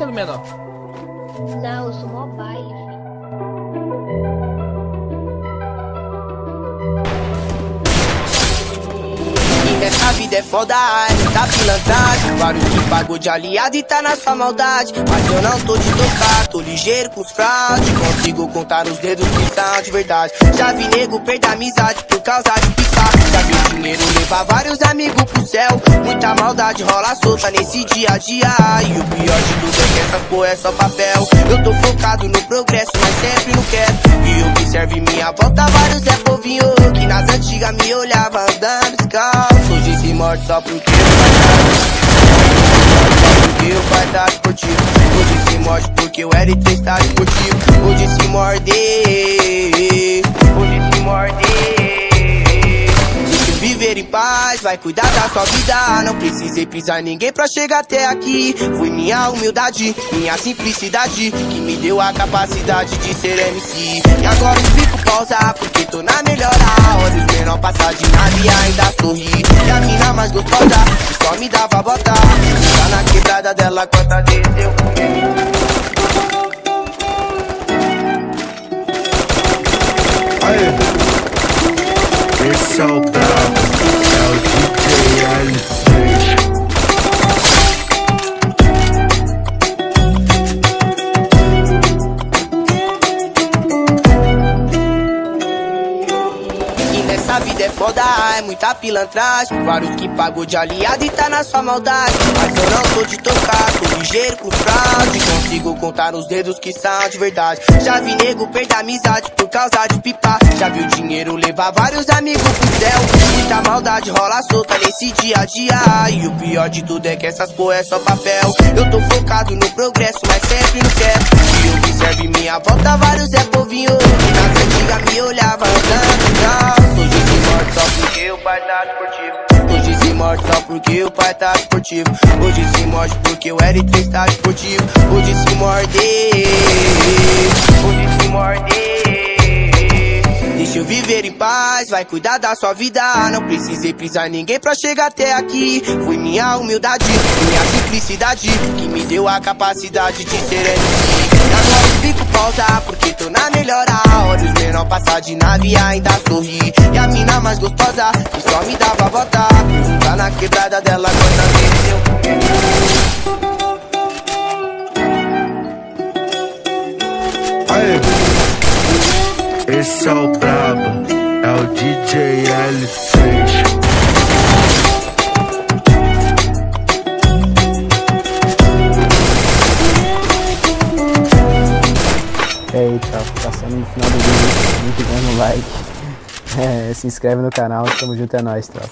tá do menor? Não, eu sou mobile, filho. Essa vida é foda, tá pilantragem. Vários que pagou de aliado e tá na sua maldade. Mas eu não tô de tocar, tô ligeiro com os fraudes. Consigo contar os dedos que são de verdade. Já vi nego perder amizade por causa de picar. Já vi dinheiro levar vários amigos pro céu. Muita maldade rola solta nesse dia a dia. E o pior de tudo é que essas porra é só papel. Eu tô focado no progresso, mas sempre não quero. E observe minha volta, vários é povinho que nas antigas me olhava andando descalço. Hoje se morde só porque o pai tá esportivo. Hoje se morde porque o L3 tá esportivo. Hoje se morde. Hoje se morde. Deixa eu viver em paz, vai cuidar da sua vida. Não precisei pisar em ninguém pra chegar até aqui. Foi minha humildade, minha simplicidade que me deu a capacidade de ser MC. E agora eu fico pausa porque tô na melhor hora. Os menor passar de nada e ainda sorri. E a mina mais gostosa que só me dava bota. Tá na quebrada dela, cota desceu comigo. Esse é o brabo, é o DJ L3. E nessa vida é foda, é muita pilantragem. Vários que pagou de aliado e tá na sua maldade. Mas eu não tô de tocar, tô ligeiro com fraude. Consigo contar os dedos que são de verdade. Já vi nego perder amizade por causa de pipa. Já vi o dinheiro levar vários amigos pro céu. Muita maldade rola solta nesse dia a dia. E o pior de tudo é que essas porra é só papel. Eu tô focado no progresso, mas sempre não quero. E observe minha volta, vários é povinho que nas antigas me olhava andando descalço. Hoje se morde só porque o pai tá esportivo. Hoje se morde só porque o pai tá esportivo. Hoje se morde porque o L3 tá esportivo. Hoje se morde. Hoje se morde. Deixa eu viver em paz, vai cuidar da sua vida. Não precisei pisar em ninguém pra chegar até aqui. Foi minha humildade, minha simplicidade que me deu a capacidade de ser MC. E agora eu fico pausa porque tô na melhor hora. Os menor passar de nave e ainda sorri. E a mina mais gostosa que só me dava bota. Tá na quebrada dela, quanta vez Esse é o brabo, é o DJ L3. E aí, tá passando no final do vídeo, muito bom no like. Se inscreve no canal, tamo junto, é nóis, tropa.